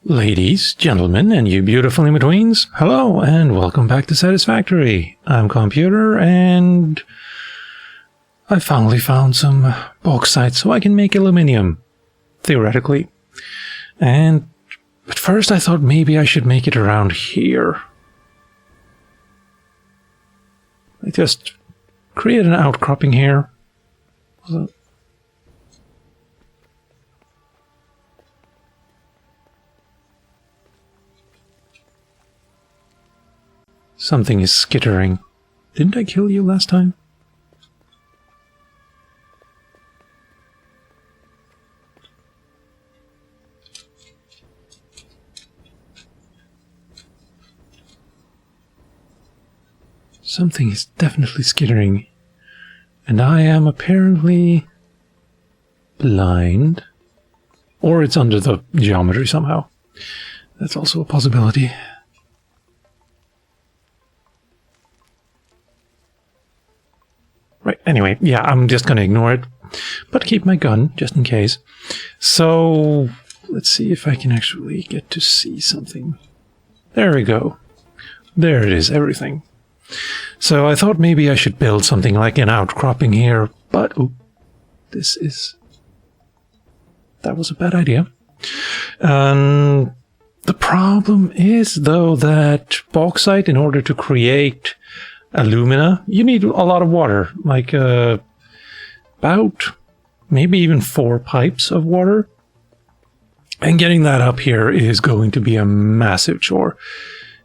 Ladies, gentlemen, and you beautiful in-betweens, hello and welcome back to Satisfactory. I'm Calmputer and I finally found some bauxite so I can make aluminium, theoretically. And at first I thought maybe I should make it around here. I just create an outcropping here. Something is skittering. Didn't I kill you last time? Something is definitely skittering. And I am apparently blind. Or it's under the geometry somehow. That's also a possibility. Right, anyway, yeah, I'm just gonna ignore it, but keep my gun, just in case. So, let's see if I can actually get to see something. There we go. There it is, everything. So I thought maybe I should build something like an outcropping here, but that was a bad idea. And the problem is, though, that bauxite, in order to create alumina, you need a lot of water, like about maybe even 4 pipes of water. And getting that up here is going to be a massive chore.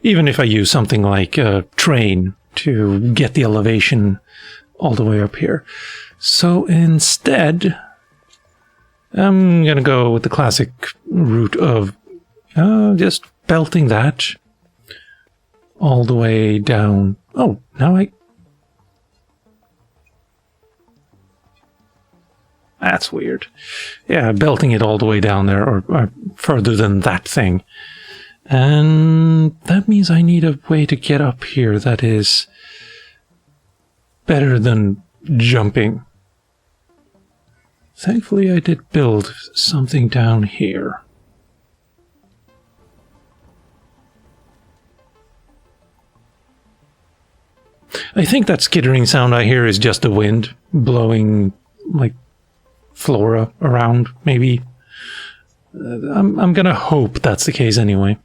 Even if I use something like a train to get the elevation all the way up here. So instead, I'm gonna go with the classic route of just belting that all the way down. Oh, now that's weird. Yeah, belting it all the way down there, or further than that thing. And that means I need a way to get up here that is better than jumping. Thankfully, I did build something down here. I think that skittering sound I hear is just the wind blowing, like, flora around, maybe. I'm gonna hope that's the case anyway.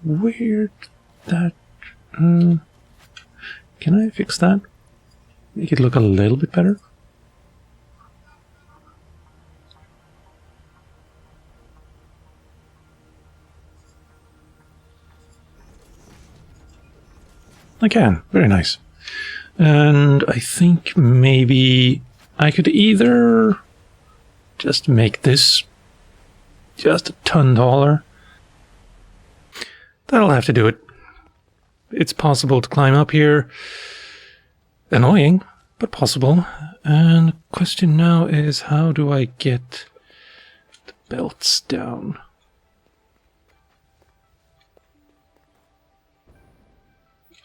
Weird that... can I fix that? Make it look a little bit better? I can. Very nice. And I think maybe I could either just make this just a ton taller. That'll have to do it. It's possible to climb up here. Annoying, but possible. And the question now is, how do I get the belts down?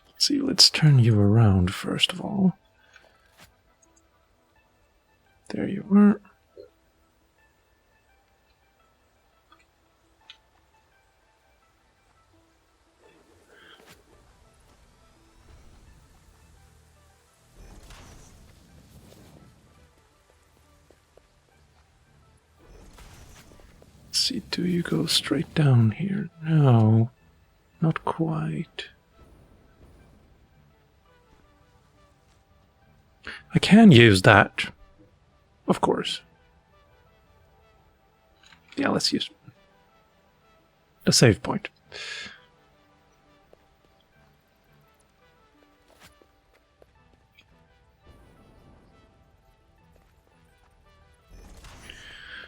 Let's see, let's turn you around first of all. There you are. Let's see, do you go straight down here? No, not quite. I can use that, of course. Yeah, let's use a save point.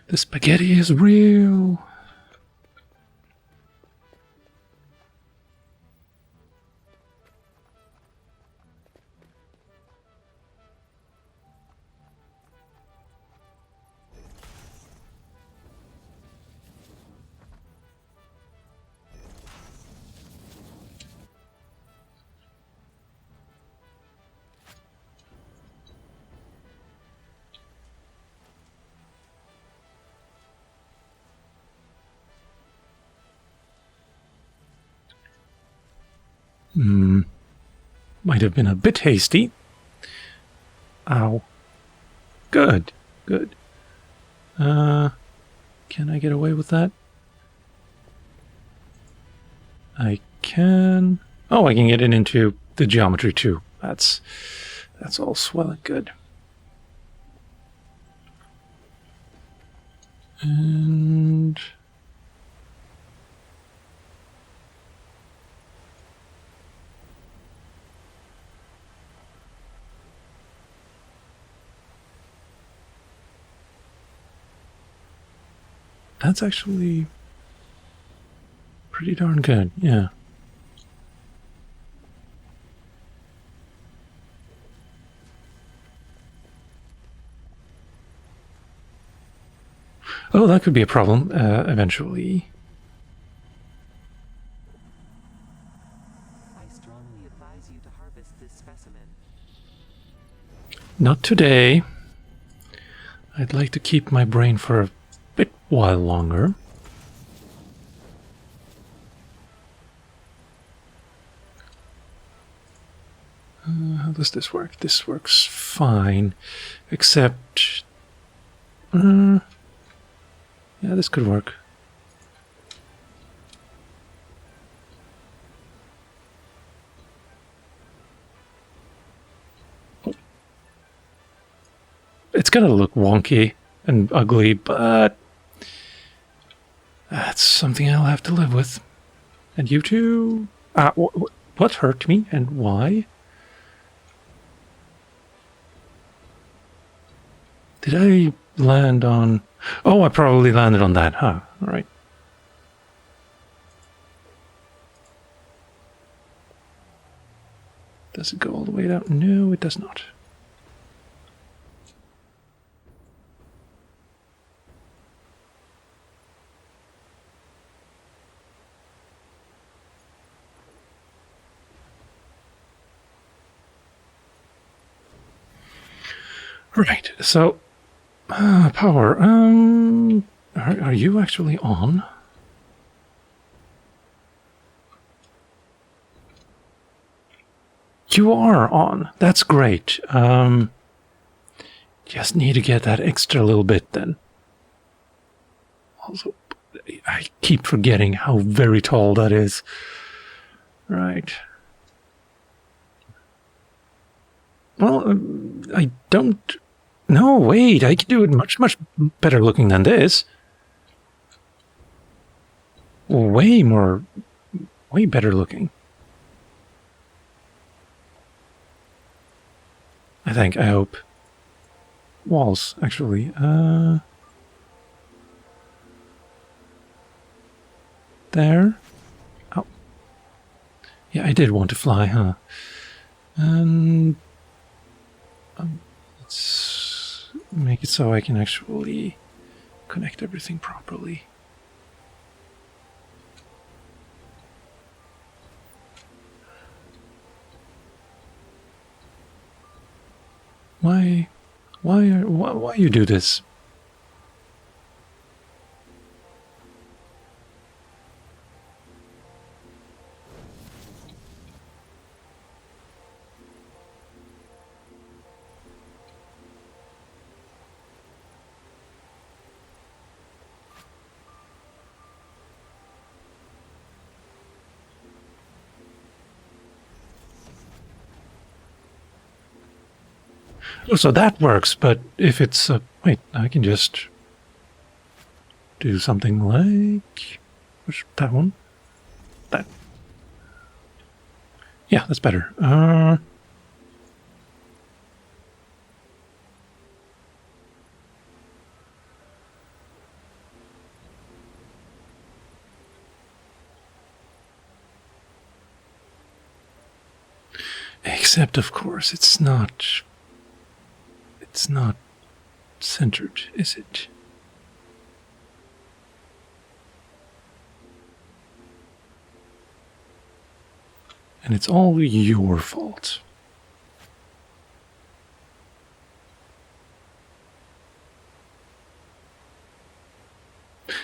The spaghetti is real. Might have been a bit hasty. Ow. Good. Good. Can I get away with that? I can... Oh, I can get it into the geometry too. That's all swell and good. And... that's actually pretty darn good, yeah. Oh, that could be a problem eventually. I strongly advise you to harvest this specimen. Not today. I'd like to keep my brain for a bit while longer. How does this work? This works fine, except... yeah, this could work. It's gonna look wonky and ugly, but that's something I'll have to live with. And you too? What hurt me and why? Did I land on... Oh, I probably landed on that, huh? All right. Does it go all the way down? No, it does not. Right, so... power. Are you actually on? You are on. That's great. Just need to get that extra little bit then. Also, I keep forgetting how very tall that is. Right. Well, I don't... No, wait, I can do it much, much better looking than this. Way better looking. I think, I hope. Walls, actually. There. Oh. Yeah, I did want to fly, huh? And... let's make it so I can actually connect everything properly. Why you do this? Oh, so that works, but if it's... wait, I can just do something like... that one? That. Yeah, that's better. Except, of course, it's not centered, is it? And it's all your fault.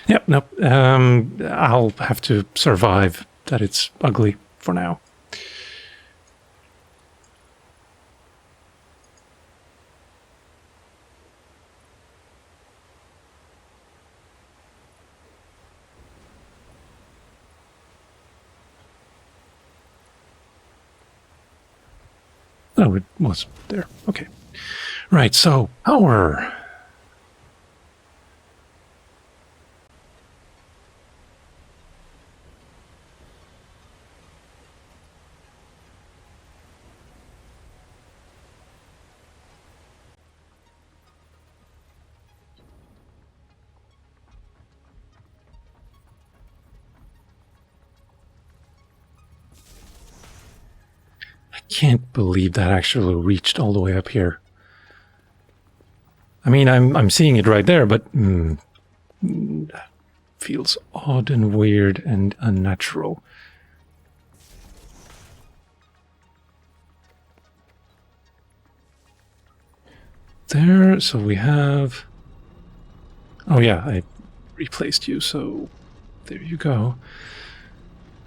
Yep, nope. I'll have to survive that it's ugly for now. Oh, it was there. Okay. Right, so power. I can't believe that actually reached all the way up here. I mean, I'm seeing it right there, but feels odd and weird and unnatural. There, so we have... Oh yeah, I replaced you, so there you go.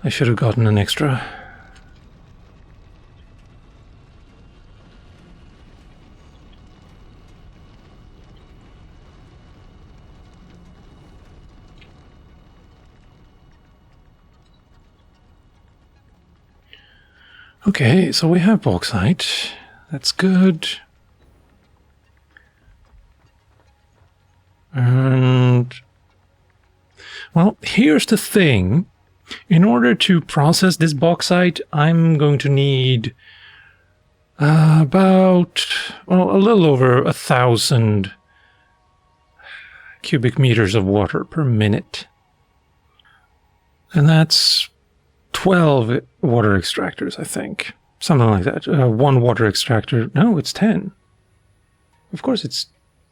I should have gotten an extra. Okay, so we have bauxite. That's good. And... well, here's the thing. In order to process this bauxite, I'm going to need about, well, a little over 1,000 cubic meters of water per minute. And that's 12 water extractors, I think. Something like that. One water extractor. No, it's 10. Of course it's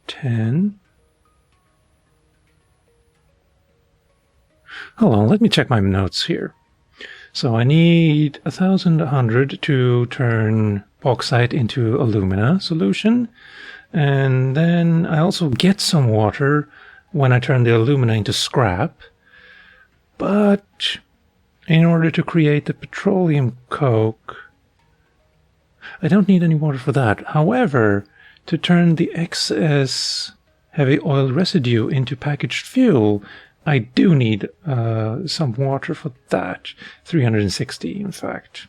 10. Hold on, let me check my notes here. So I need 1,100 to turn bauxite into alumina solution. And then I also get some water when I turn the alumina into scrap. But in order to create the petroleum coke, I don't need any water for that. However, to turn the excess heavy oil residue into packaged fuel, I do need some water for that. 360, in fact.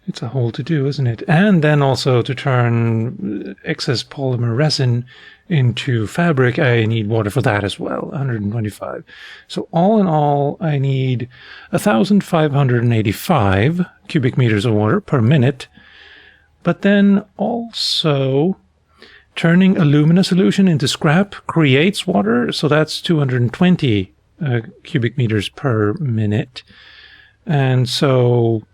It's a whole to-do, isn't it? And then also to turn excess polymer resin into fabric, I need water for that as well, 125. So all in all, I need 1,585 cubic meters of water per minute. But then also turning alumina solution into scrap creates water, so that's 220 cubic meters per minute. And so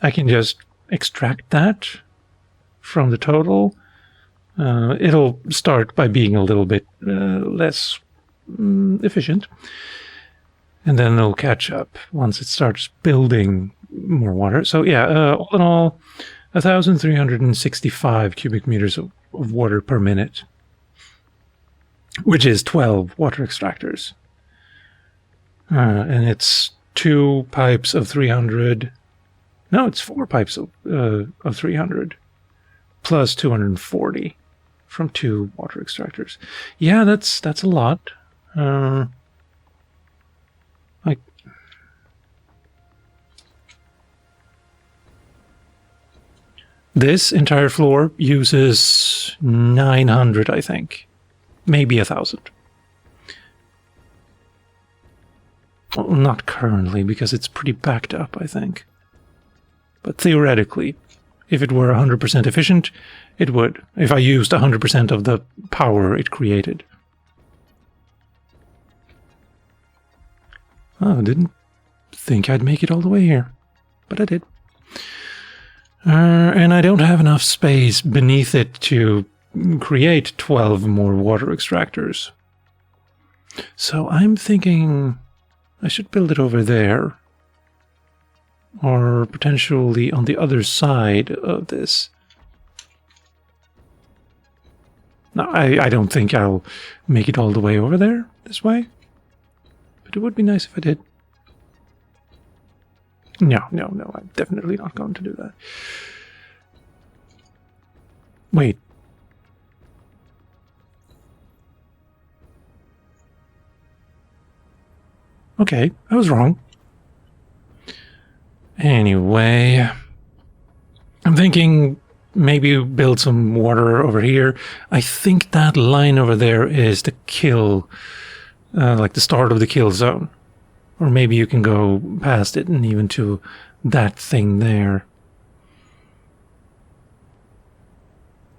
I can just extract that from the total. It'll start by being a little bit less efficient, and then it'll catch up once it starts building more water. So yeah, all in all, 1,365 cubic meters of water per minute, which is 12 water extractors. And it's 2 pipes of 300. No, it's 4 pipes of 300 plus 240 from 2 water extractors. Yeah, that's a lot. This entire floor uses 900, I think. Maybe 1,000. Well, not currently, because it's pretty backed up, I think. But theoretically, if it were 100% efficient, it would. If I used 100% of the power it created. Oh, I didn't think I'd make it all the way here. But I did. And I don't have enough space beneath it to create 12 more water extractors. So I'm thinking I should build it over there. Or potentially on the other side of this. No, I don't think I'll make it all the way over there this way. But it would be nice if I did. No, no, no, I'm definitely not going to do that. Wait. Okay, I was wrong. Anyway, I'm thinking maybe build some water over here. I think that line over there is the kill, like the start of the kill zone. Or maybe you can go past it and even to that thing there.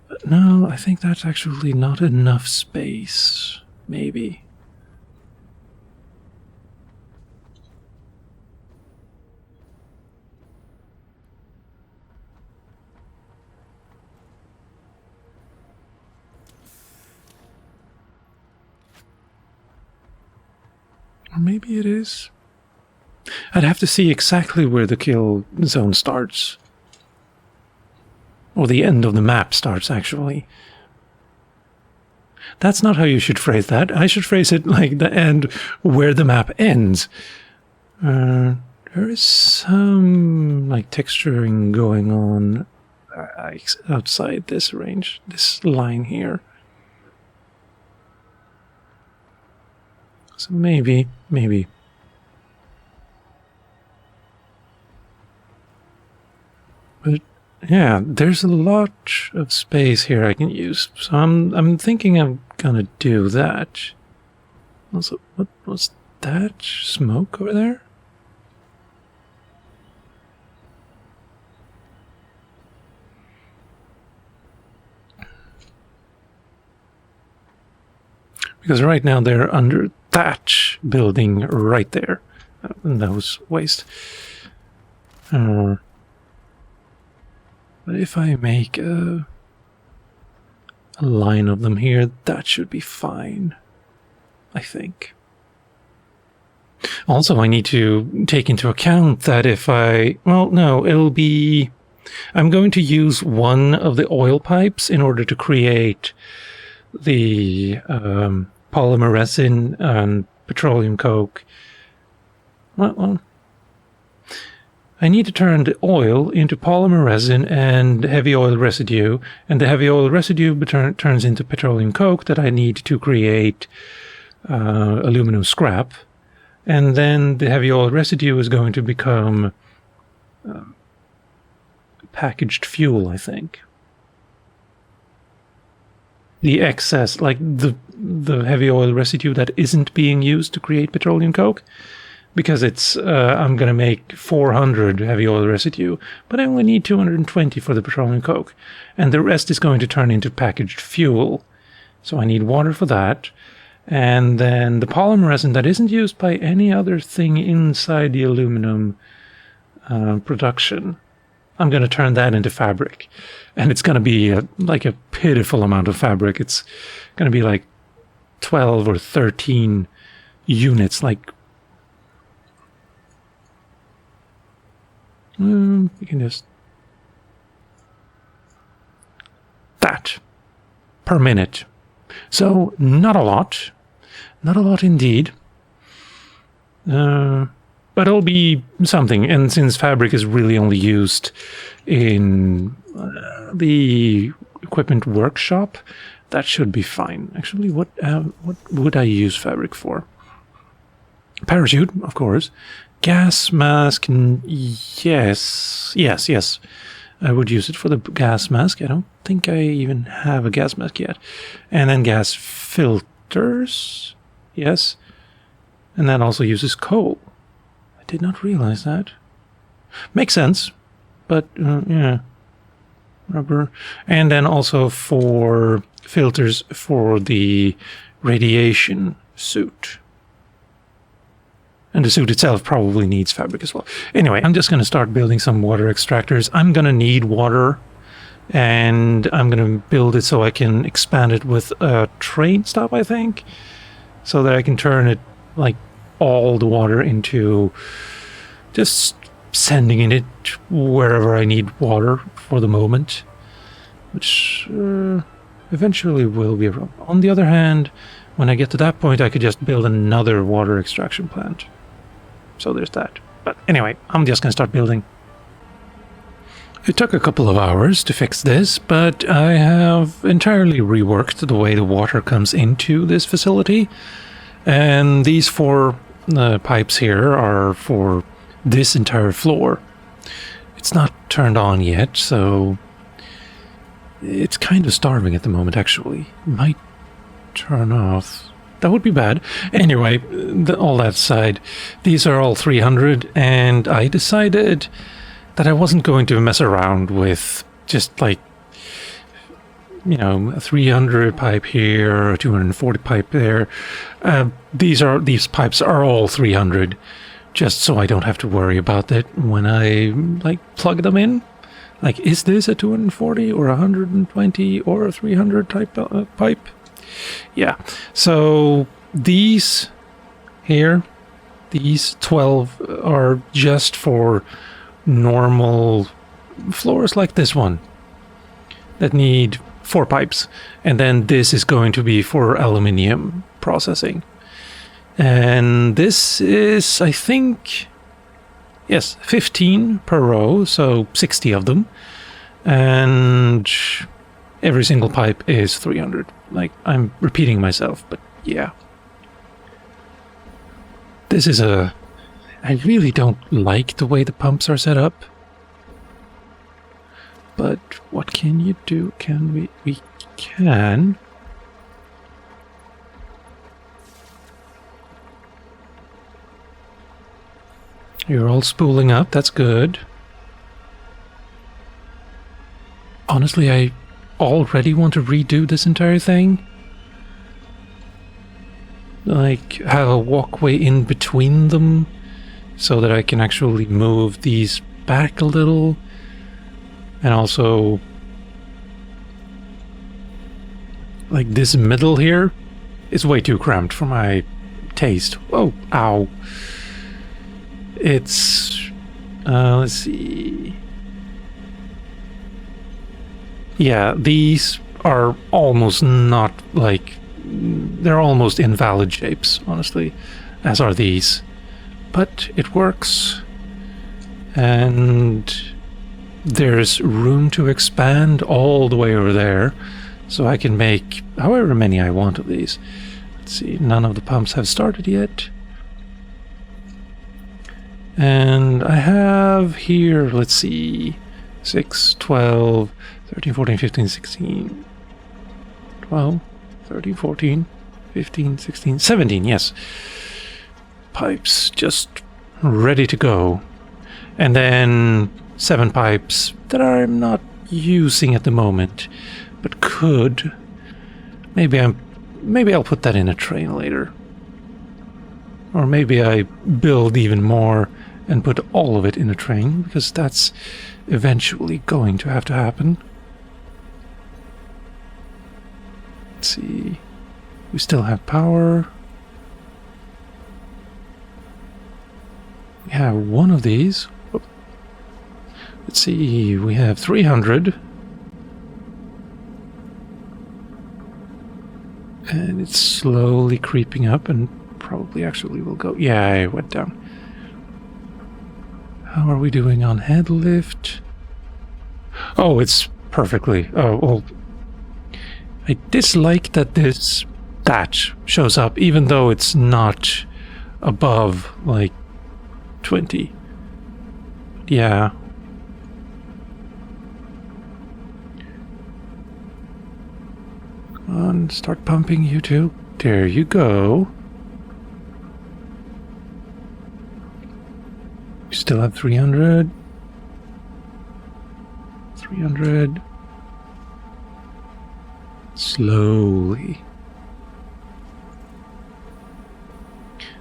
But no, I think that's actually not enough space. Maybe. Or maybe it is. I'd have to see exactly where the kill zone starts. Or the end of the map starts, actually. That's not how you should phrase that. I should phrase it like the end where the map ends. There is some like texturing going on outside this range, this line here. So maybe. But yeah, there's a lot of space here I can use. So I'm thinking I'm gonna do that. Also, what was that smoke over there? Because right now they're under that building right there. And that was waste. But if I make a line of them here, that should be fine, I think. Also, I need to take into account that if well, no, it'll be... I'm going to use one of the oil pipes in order to create the polymer resin and petroleum coke. Well, I need to turn the oil into polymer resin and heavy oil residue, and the heavy oil residue turns into petroleum coke that I need to create aluminum scrap, and then the heavy oil residue is going to become packaged fuel, I think. The excess, like the heavy oil residue that isn't being used to create petroleum coke, because it's I'm gonna make 400 heavy oil residue, but I only need 220 for the petroleum coke, and the rest is going to turn into packaged fuel. So I need water for that, and then the polymer resin that isn't used by any other thing inside the aluminum production, I'm going to turn that into fabric, and it's going to be like a pitiful amount of fabric. It's going to be like 12 or 13 units, like we can just that per minute. So not a lot indeed. But it'll be something, and since fabric is really only used in the equipment workshop, that should be fine. Actually, what would I use fabric for? Parachute, of course. Gas mask, yes. I would use it for the gas mask. I don't think I even have a gas mask yet. And then gas filters, yes. And that also uses coal. Did not realize that. Makes sense, but yeah, rubber. And then also for filters for the radiation suit. And the suit itself probably needs fabric as well. Anyway, I'm just going to start building some water extractors. I'm going to need water, and I'm going to build it so I can expand it with a train stop, I think, so that I can turn it like all the water into just sending it wherever I need water for the moment, which eventually will be around. On the other hand, when I get to that point, I could just build another water extraction plant. So there's that. But anyway, I'm just gonna start building. It took a couple of hours to fix this, but I have entirely reworked the way the water comes into this facility. And these 4 pipes here are for this entire floor. It's not turned on yet, so it's kind of starving at the moment, actually. Might turn off. That would be bad. Anyway, all that aside, these are all 300, and I decided that I wasn't going to mess around with just like, you know, a 300 pipe here, a 240 pipe there. These pipes are all 300, just so I don't have to worry about it when I like plug them in. Like, is this a 240 or 120 or a 300 type pipe? Yeah. So these here, these 12 are just for normal floors like this one that need 4 pipes, and then this is going to be for aluminium processing. And this is, I think, yes, 15 per row, so 60 of them, and every single pipe is 300. Like, I'm repeating myself, but yeah. This is I really don't like the way the pumps are set up. But what can you do? We can. You're all spooling up, that's good. Honestly, I already want to redo this entire thing. Like, have a walkway in between them so that I can actually move these back a little. And also, like, this middle here is way too cramped for my taste. Oh, ow. It's, let's see. Yeah, these are almost not, like, they're almost invalid shapes, honestly, as are these. But it works. And there's room to expand all the way over there, so I can make however many I want of these. Let's see, none of the pumps have started yet. And I have here, let's see, 6, 12, 13, 14, 15, 16, 12, 13, 14, 15, 16, 17, yes. Pipes just ready to go. And then 7 pipes that I'm not using at the moment, but could. Maybe I'll put that in a train later. Or maybe I build even more and put all of it in a train, because that's eventually going to have to happen. Let's see. We still have power. We have one of these. Let's see, we have 300. And it's slowly creeping up and probably actually will go. Yeah, it went down. How are we doing on head lift? Oh, it's perfectly. Oh, well. I dislike that this batch shows up, even though it's not above, like, 20. Yeah. Come on, start pumping, you two. There you go. We still have 300. 300. Slowly.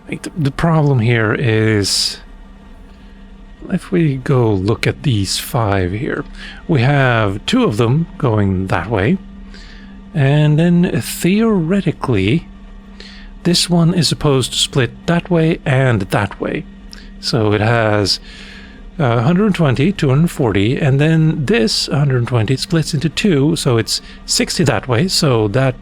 Like, the problem here is, if we go look at these 5 here, we have 2 of them going that way, and then theoretically this one is supposed to split that way and that way. So it has 120, 240, and then this 120 splits into 2, so it's 60 that way, so that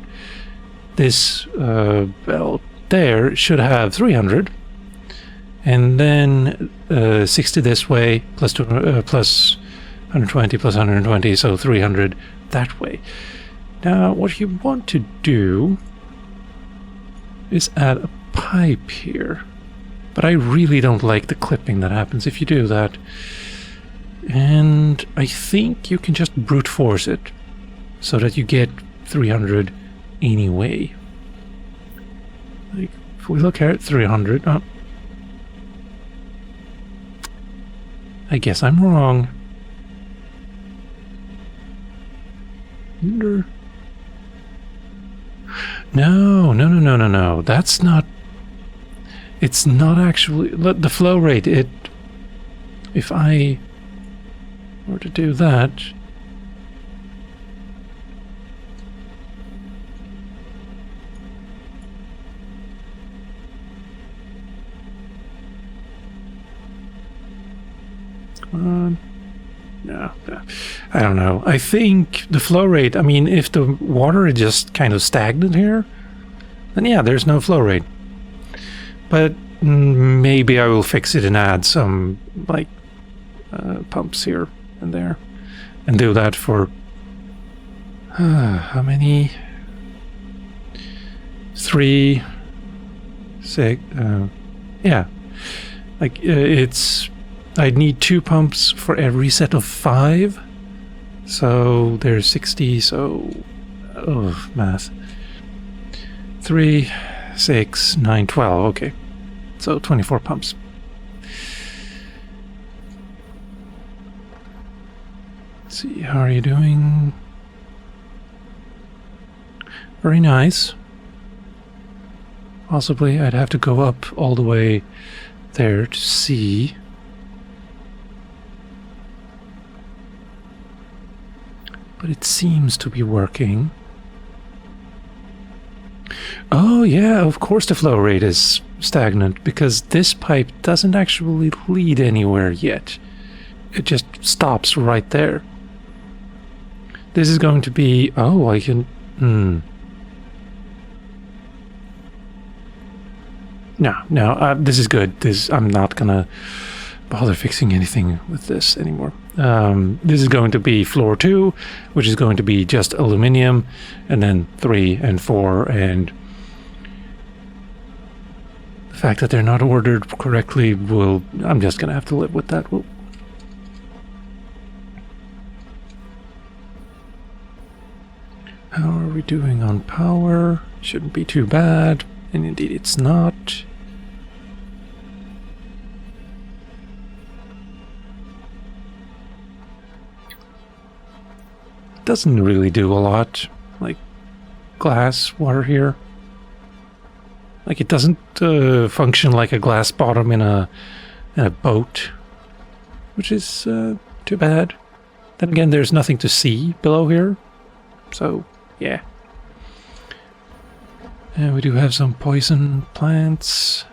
this belt there should have 300, And then 60 this way, plus 120, plus 120, so 300 that way. Now, what you want to do is add a pipe here. But I really don't like the clipping that happens if you do that. And I think you can just brute force it so that you get 300 anyway. Like, if we look at 300, oh, I guess I'm wrong. No, no. That's not. It's not actually the flow rate. If I were to do that. No, I don't know. I think the flow rate, I mean, if the water is just kind of stagnant here, then yeah, there's no flow rate. But maybe I will fix it and add some, like, pumps here and there. And do that for, how many? 3, 6, yeah. Like, I'd need 2 pumps for every set of 5. So there's 60, so... Oh, math. 3, 6, 9, 12, okay. So 24 pumps. Let's see, how are you doing? Very nice. Possibly I'd have to go up all the way there to see... But it seems to be working. Oh yeah, of course the flow rate is stagnant, because this pipe doesn't actually lead anywhere yet. It just stops right there. This is going to be... Oh, I can... No, this is good. I'm not gonna bother fixing anything with this anymore. This is going to be floor 2, which is going to be just aluminium, and then 3 and 4, and the fact that they're not ordered correctly I'm just gonna have to live with that. How are we doing on power? Shouldn't be too bad, and indeed it's not. Doesn't really do a lot, like glass water here. Like, it doesn't function like a glass bottom in a boat, which is too bad. Then again, there's nothing to see below here, so yeah. And we do have some poison plants.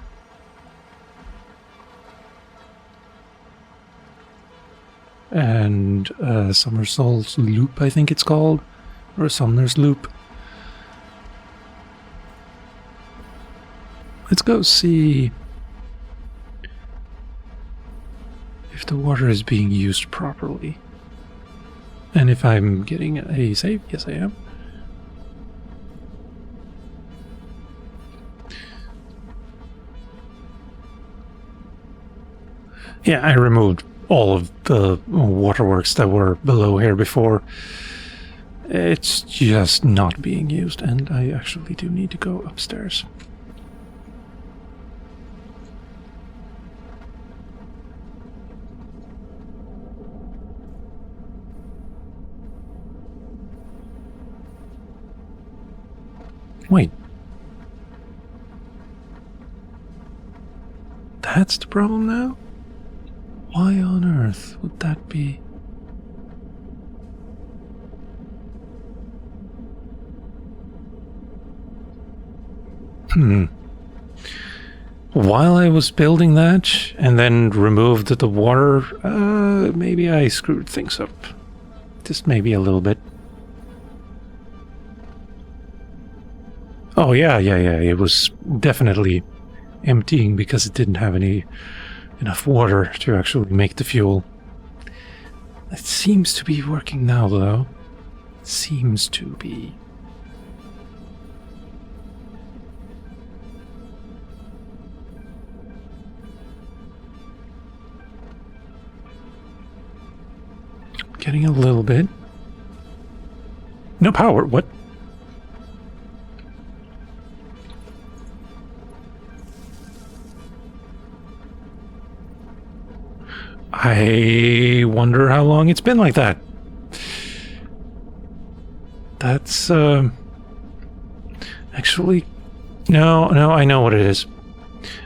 And Somersault's Loop, I think it's called, or Sumner's Loop. Let's go see if the water is being used properly. And if I'm getting a save. Yes, I am. Yeah, I removed all of the waterworks that were below here before. It's just not being used, and I actually do need to go upstairs. Wait. That's the problem now? Why on earth would that be? While I was building that and then removed the water, maybe I screwed things up. Just maybe a little bit. Oh yeah, it was definitely emptying because it didn't have enough water to actually make the fuel. It seems to be working now, though. Seems to be. Getting a little bit. No power, what? I wonder how long it's been like that. That's, actually... No, I know what it is.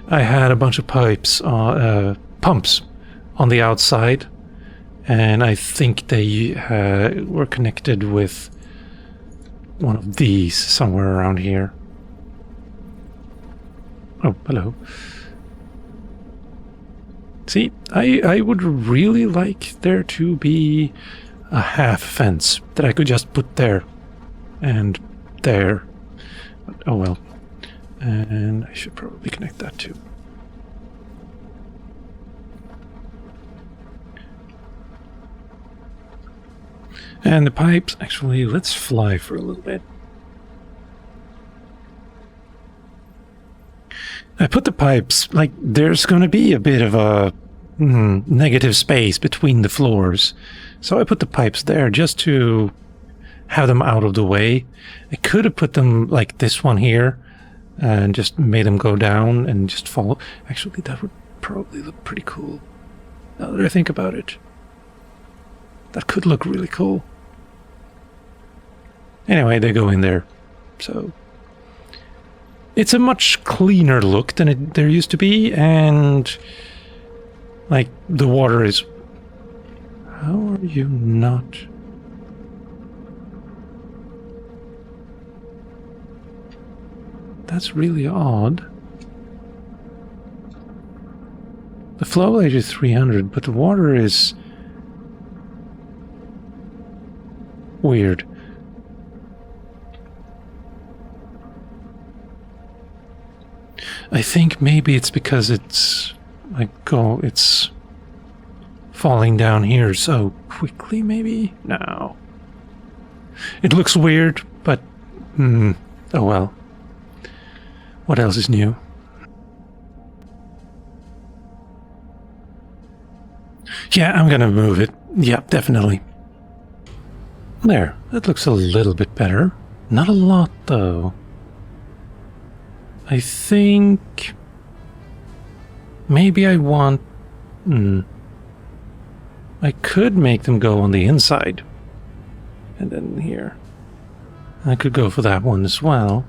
I had a bunch of pumps on the outside, and I think they were connected with one of these somewhere around here. Oh, hello. See, I would really like there to be a half fence that I could just put there and there. But, oh well. And I should probably connect that too. And the pipes, actually, let's fly for a little bit. I put the pipes, like, there's going to be a bit of a negative space between the floors. So I put the pipes there just to have them out of the way. I could have put them like this one here and just made them go down and just follow. Actually, that would probably look pretty cool. Now that I think about it. That could look really cool. Anyway, they go in there. So it's a much cleaner look than there used to be, and like the water is... How are you not... That's really odd. The flow rate is 300, but the water is... weird. I think maybe it's because it's like it's falling down here so quickly, maybe? No. It looks weird, but oh well. What else is new? Yeah, I'm gonna move it. Yeah, definitely. There, that looks a little bit better. Not a lot, though. I think... maybe I want... I could make them go on the inside. And then here. I could go for that one as well.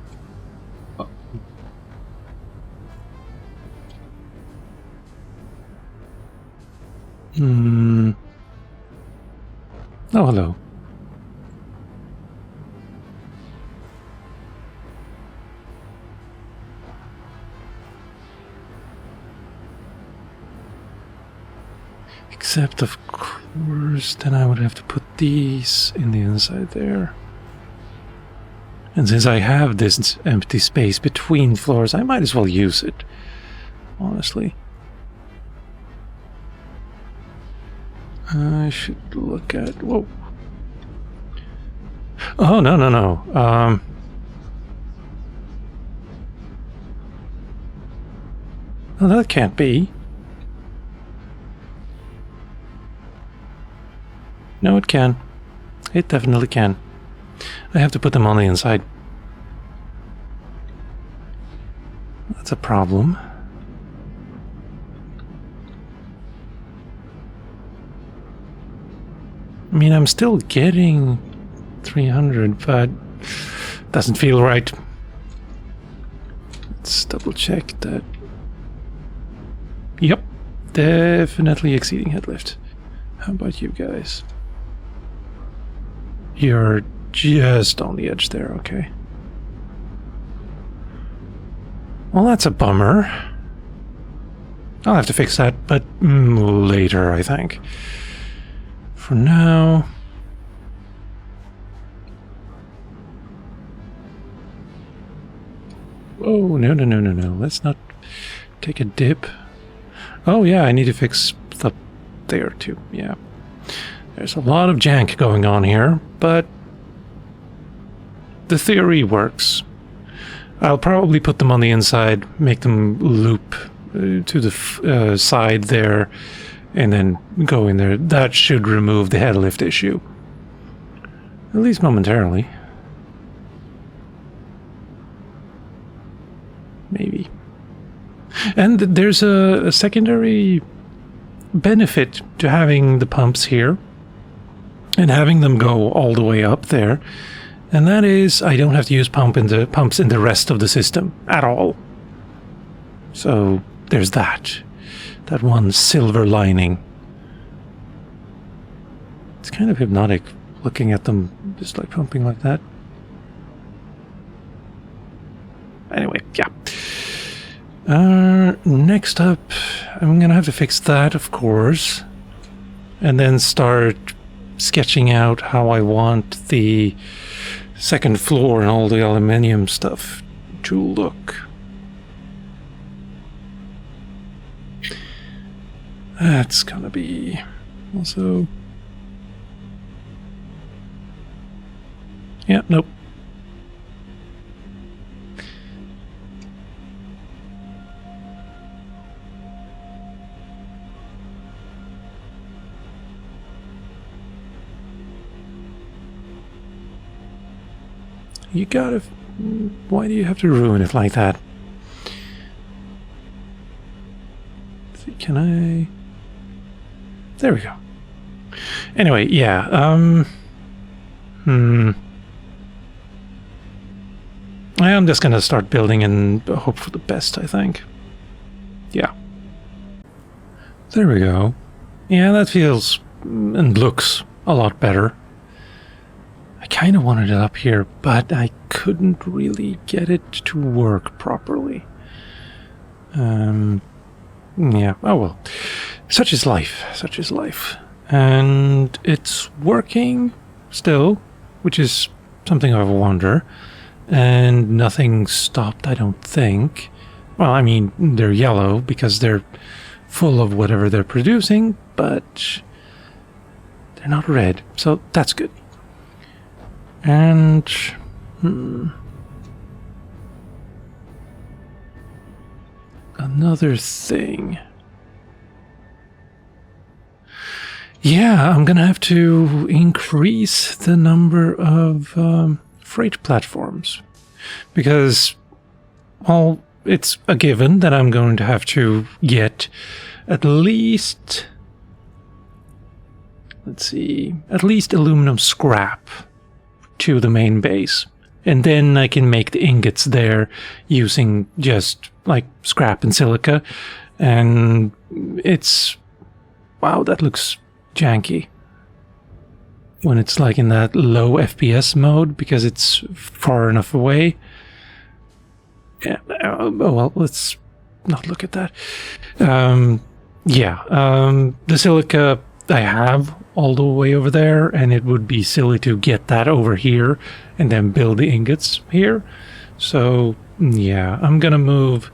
Oh, hello. Except, of course, then I would have to put these in the inside there. And since I have this empty space between floors, I might as well use it. Honestly. I should look at... Whoa. Oh, no. Well, that can't be. No, it can. It definitely can. I have to put them on the inside. That's a problem. I mean, I'm still getting 300, but doesn't feel right. Let's double check that. Yep, definitely exceeding head lift. How about you guys? You're just on the edge there, okay. Well, that's a bummer. I'll have to fix that, but later, I think. For now... Oh, no. Let's not take a dip. Oh yeah, I need to fix the there too. Yeah. There's a lot of jank going on here, but the theory works. I'll probably put them on the inside, make them loop to the side there, and then go in there. That should remove the headlift issue. At least momentarily. Maybe. And there's a secondary benefit to having the pumps here and having them go all the way up there. And that is, I don't have to use pumps in the rest of the system at all. So there's that. That one silver lining. It's kind of hypnotic looking at them just like pumping like that. Anyway, yeah. Next up, I'm gonna have to fix that, of course. And then start sketching out how I want the second floor and all the aluminium stuff to look. That's gonna be also... Yeah, nope. You gotta... Why do you have to ruin it like that? Let's see, can I... There we go. Anyway, yeah, I am just gonna start building and hope for the best, I think. Yeah. There we go. Yeah, that feels and looks a lot better. I kind of wanted it up here, but I couldn't really get it to work properly. Yeah, oh well. Such is life, such is life. And it's working still, which is something of a wonder. And nothing stopped, I don't think. Well, I mean, they're yellow because they're full of whatever they're producing, but they're not red, so that's good. And another thing. Yeah, I'm gonna have to increase the number of freight platforms because, well, it's a given that I'm going to have to get at least, let's see, at least aluminum scrap to the main base. And then I can make the ingots there using just like scrap and silica. And it's, wow, that looks janky when it's like in that low FPS mode because it's far enough away. Yeah, oh well, let's not look at that. The silica I have all the way over there, and it would be silly to get that over here and then build the ingots here. So yeah, I'm gonna move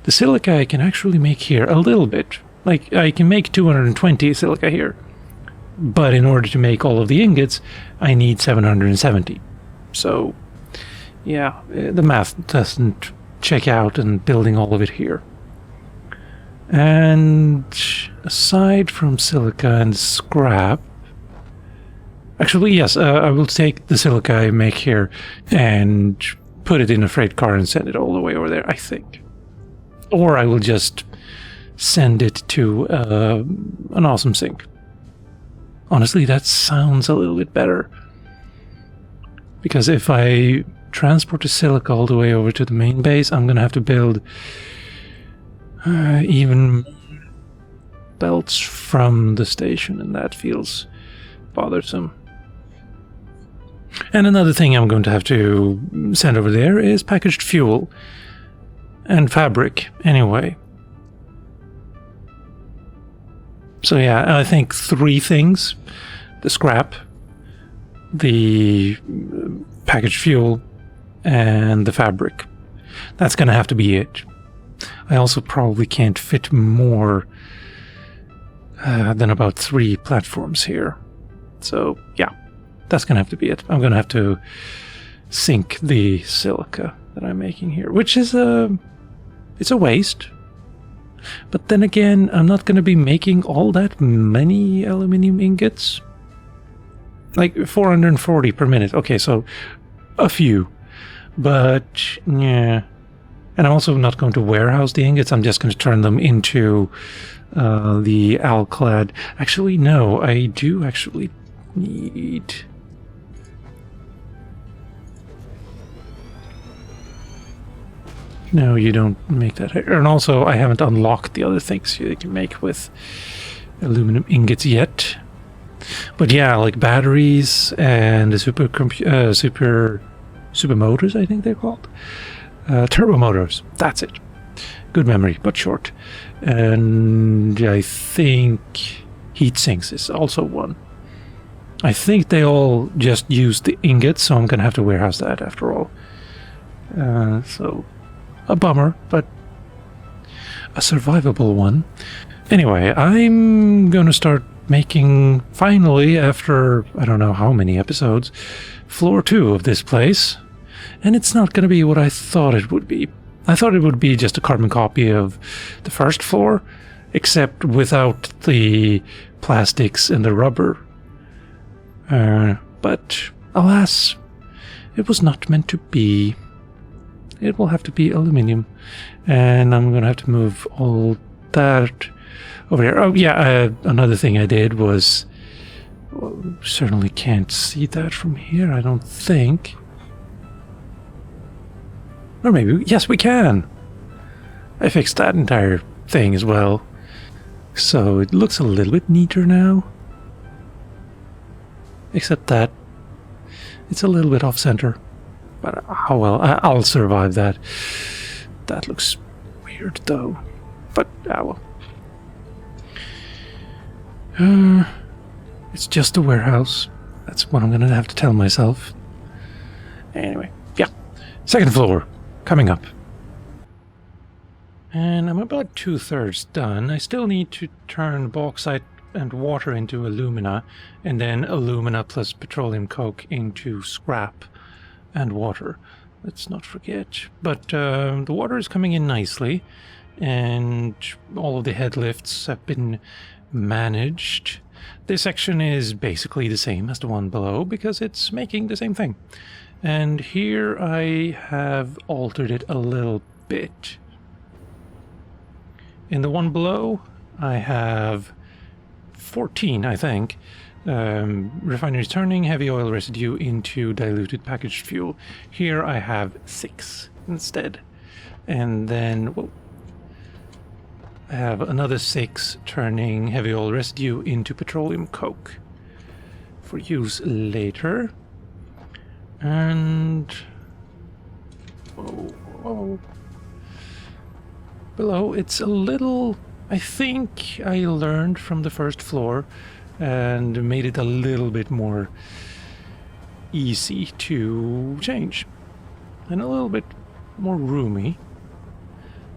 the silica I can actually make here a little bit. Like I can make 220 silica here, but in order to make all of the ingots I need 770. So yeah, the math doesn't check out and building all of it here. And aside from silica and scrap, actually yes, I will take the silica I make here and put it in a freight car and send it all the way over there, I think. Or I will just send it to an awesome sink. Honestly, that sounds a little bit better. Because if I transport the silica all the way over to the main base, I'm gonna have to build even belts from the station, and that feels bothersome. And another thing I'm going to have to send over there is packaged fuel and fabric anyway. So yeah, I think 3 things: the scrap, the packaged fuel, and the fabric. That's gonna have to be it. I also probably can't fit more than about 3 platforms here. So, yeah, that's going to have to be it. I'm going to have to sink the silica that I'm making here, which is it's a waste. But then again, I'm not going to be making all that many aluminium ingots. Like 440 per minute. Okay, so a few. But, yeah. And I'm also not going to warehouse the ingots. I'm just going to turn them into the alclad. Actually, no. I do actually need... No, you don't make that. And also, I haven't unlocked the other things you can make with aluminum ingots yet. But yeah, like batteries and the super motors, I think they're called. Turbo motors. That's it. Good memory, but short. And I think heat sinks is also one. I think they all just use the ingots, so I'm going to have to warehouse that after all. So... a bummer, but a survivable one. Anyway, I'm gonna start making, finally, after I don't know how many episodes, floor 2 of this place. And it's not gonna be what I thought it would be. I thought it would be just a carbon copy of the first floor, except without the plastics and the rubber. But alas, it was not meant to be. It will have to be aluminium, and I'm gonna have to move all that over here. Oh yeah, another thing I did was, well, certainly can't see that from here, I don't think. Or maybe, yes we can! I fixed that entire thing as well. So it looks a little bit neater now. Except that it's a little bit off-center. But oh well, I'll survive that. That looks weird though. But well. It's just a warehouse. That's what I'm gonna have to tell myself. Anyway, yeah. Second floor, coming up. And I'm about 2/3 done. I still need to turn bauxite and water into alumina, and then alumina plus petroleum coke into scrap and water. Let's not forget. But the water is coming in nicely, and all of the head lifts have been managed. This section is basically the same as the one below because it's making the same thing. And here I have altered it a little bit. In the one below, I have 14, I think. Refineries turning heavy oil residue into diluted packaged fuel. Here I have 6 instead. And then I have another 6 turning heavy oil residue into petroleum coke for use later. And below it's a little, I think I learned from the first floor and made it a little bit more easy to change and a little bit more roomy,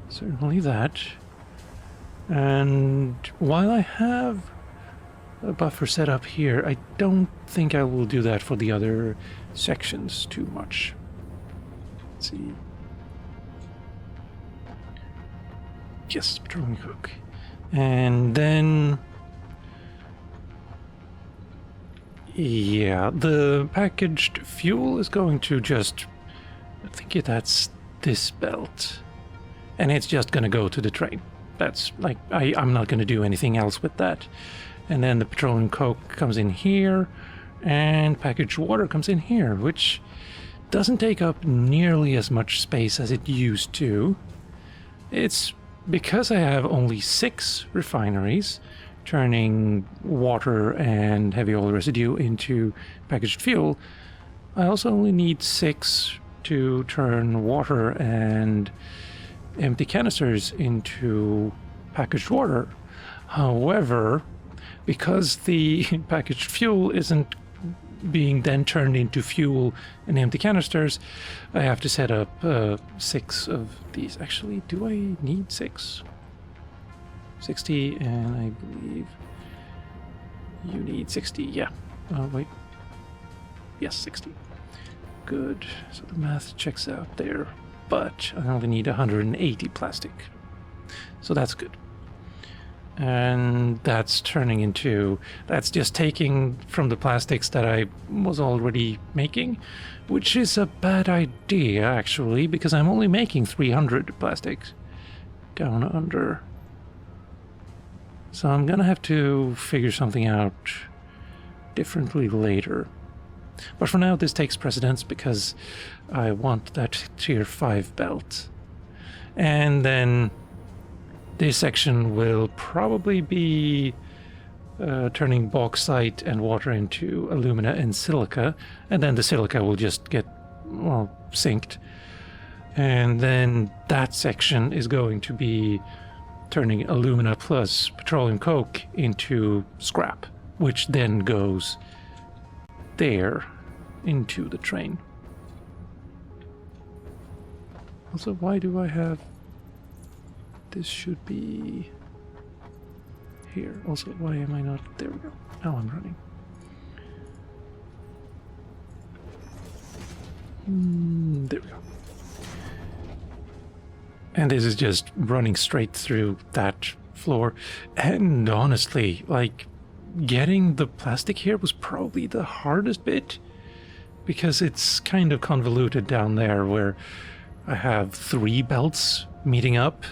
certainly that. And while I have a buffer set up here, I don't think I will do that for the other sections too much. Let's see. Yes, petroleum coke. And then yeah, the packaged fuel is going to just, I think that's this belt, and it's just going to go to the train. That's like, I'm not going to do anything else with that. And then the petroleum coke comes in here, and packaged water comes in here, which doesn't take up nearly as much space as it used to. It's because I have only 6 refineries turning water and heavy oil residue into packaged fuel. I also only need 6 to turn water and empty canisters into packaged water. However, because the packaged fuel isn't being then turned into fuel in empty canisters, I have to set up 6 of these. Actually, do I need 6? 60, and I believe you need 60. Yeah. Oh, wait. Yes, 60. Good. So the math checks out there. But I only need 180 plastic. So that's good. And that's turning into... That's just taking from the plastics that I was already making, which is a bad idea, actually, because I'm only making 300 plastics down under. So I'm gonna have to figure something out differently later. But for now, this takes precedence because I want that tier 5 belt. And then this section will probably be turning bauxite and water into alumina and silica. And then the silica will just get, well, synced. And then that section is going to be turning alumina plus petroleum coke into scrap, which then goes there into the train. Also, why do I have... This should be here. Also, why am I not... There we go. Now I'm running. There we go. And this is just running straight through that floor. And honestly, like, getting the plastic here was probably the hardest bit, because it's kind of convoluted down there where I have 3 belts meeting up,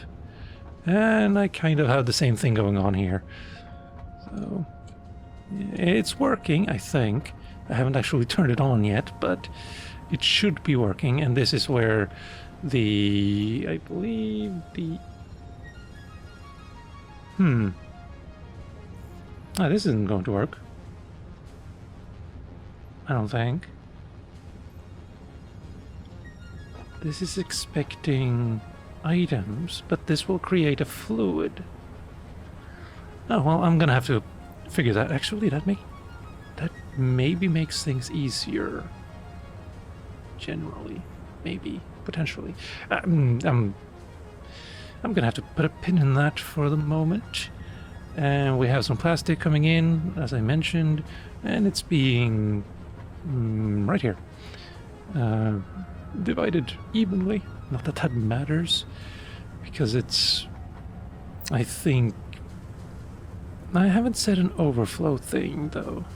and I kind of have the same thing going on here. So it's working, I think. I haven't actually turned it on yet, but it should be working. And this is where I believe the... Oh, this isn't going to work. I don't think. This is expecting items, but this will create a fluid. Oh, well, I'm gonna have to figure that. Actually, that maybe makes things easier. Generally. Maybe. Potentially. I'm gonna have to put a pin in that for the moment. And we have some plastic coming in, as I mentioned, and it's being right here. Divided evenly. Not that that matters, because it's... I think... I haven't said an overflow thing, though.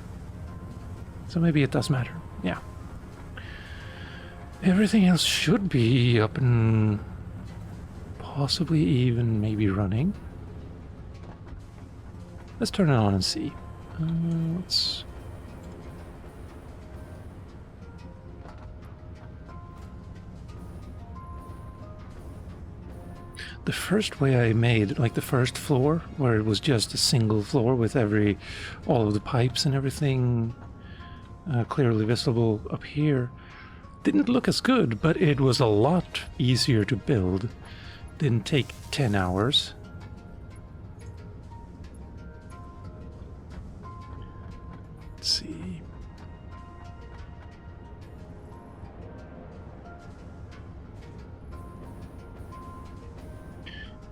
So maybe it does matter. Yeah. Everything else should be up and possibly even maybe running. Let's turn it on and see. Let's... The first way I made, like the first floor, where it was just a single floor with all of the pipes and everything clearly visible up here, didn't look as good, but it was a lot easier to build. Didn't take 10 hours. Let's see.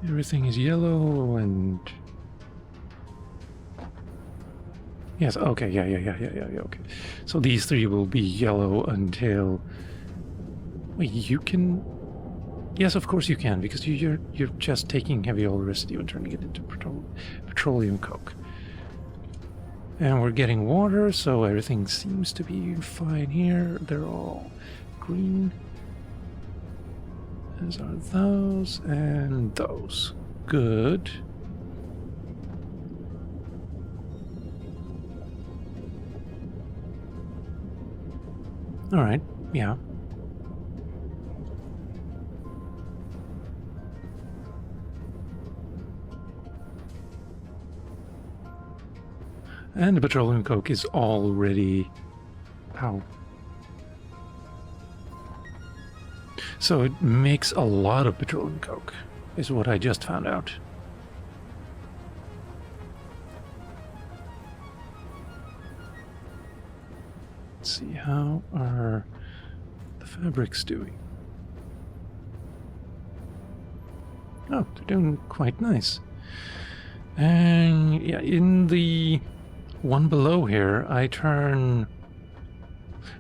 Everything is yellow and... Yes, okay, yeah, okay. So these 3 will be yellow until... Wait, you can... Yes, of course you can, because you're just taking heavy oil residue and turning it into petroleum coke. And we're getting water, so everything seems to be fine here. They're all green. As are those and those. Good. All right, yeah. And the petroleum coke is already... How? So it makes a lot of petroleum coke, is what I just found out. see, how are the fabrics doing? Oh, they're doing quite nice. And yeah, in the one below here, I turn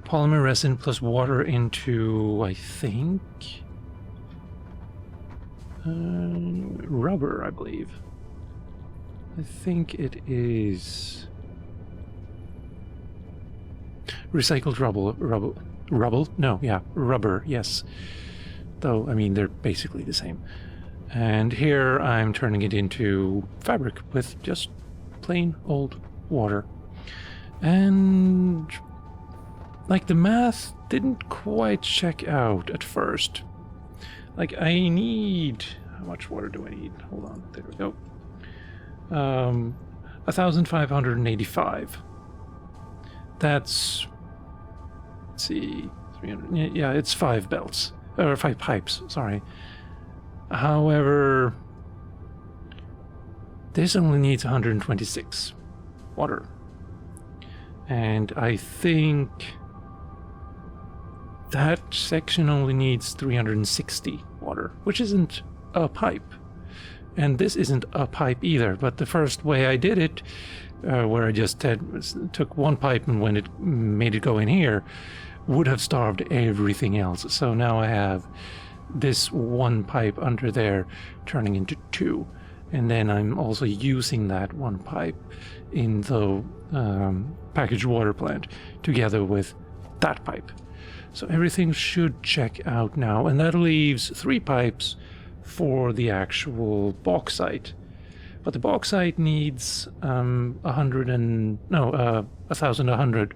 polymer resin plus water into, I think, rubber, I believe. I think it is recycled rubble. No, yeah, rubber, yes. Though, I mean, they're basically the same. And here I'm turning it into fabric with just plain old water. And like the math didn't quite check out at first. Like I need, how much water do I need? Hold on, there we go. 1,585. That's, let's see, 300, yeah, it's 5 belts, or 5 pipes, sorry. However, this only needs 126 water. And I think that section only needs 360 water, which isn't a pipe. And this isn't a pipe either, but the first way I did it, where I just took one pipe and when it made it go in here, would have starved everything else. So now I have this one pipe under there turning into 2. And then I'm also using that one pipe in the packaged water plant together with that pipe. So everything should check out now. And that leaves 3 pipes for the actual bauxite. But the bauxite needs 1,100.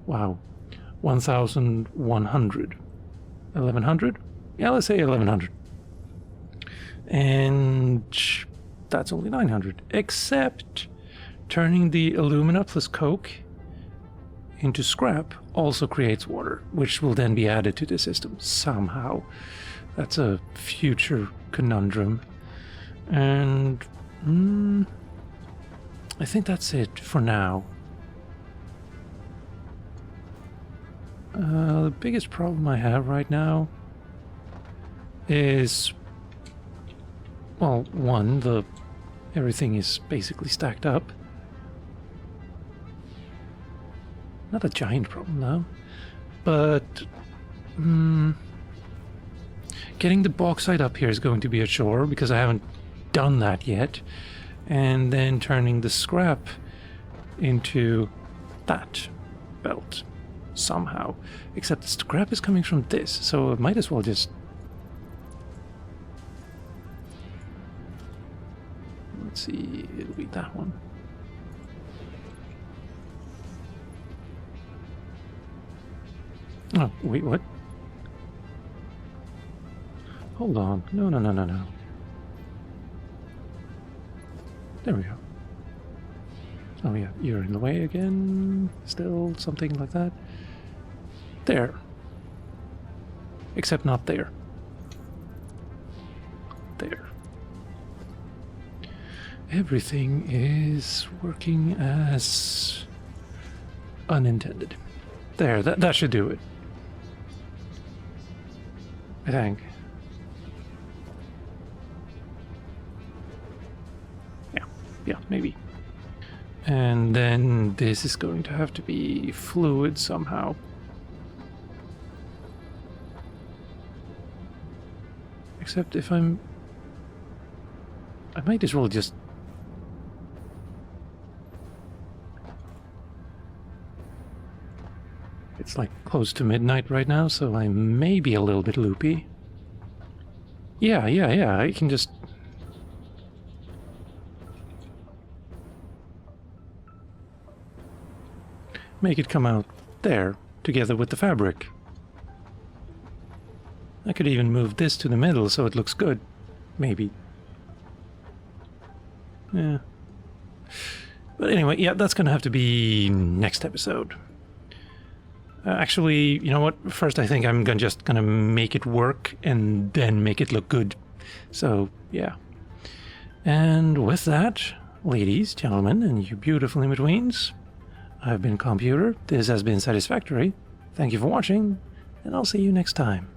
Wow. 1,100. 1,100? Yeah, let's say 1,100. And that's only 900. Except turning the alumina plus coke into scrap also creates water, which will then be added to the system somehow. That's a future conundrum. And I think that's it for now. The biggest problem I have right now is, well, one, everything is basically stacked up. Not a giant problem though, but getting the bauxite up here is going to be a chore because I haven't done that yet, and then turning the scrap into that belt somehow. Except the scrap is coming from this, so I might as well just, let's see, it'll be that one. Oh, wait, what? Hold on. No. There we go. Oh yeah, you're in the way again. Still something like that. There. Except not there. There. Everything is working as unintended. There, that should do it. I think. Yeah, maybe. And then this is going to have to be fluid somehow. Except if I might as well just... It's like close to midnight right now, so I may be a little bit loopy. Yeah, I can just... make it come out there, together with the fabric. I could even move this to the middle so it looks good. Maybe. Yeah. But anyway, yeah, that's gonna have to be next episode. Actually, you know what? First I think I'm just gonna make it work and then make it look good. So, yeah. And with that, ladies, gentlemen, and you beautiful in-betweens, I've been Calmputer, this has been Satisfactory. Thank you for watching, and I'll see you next time.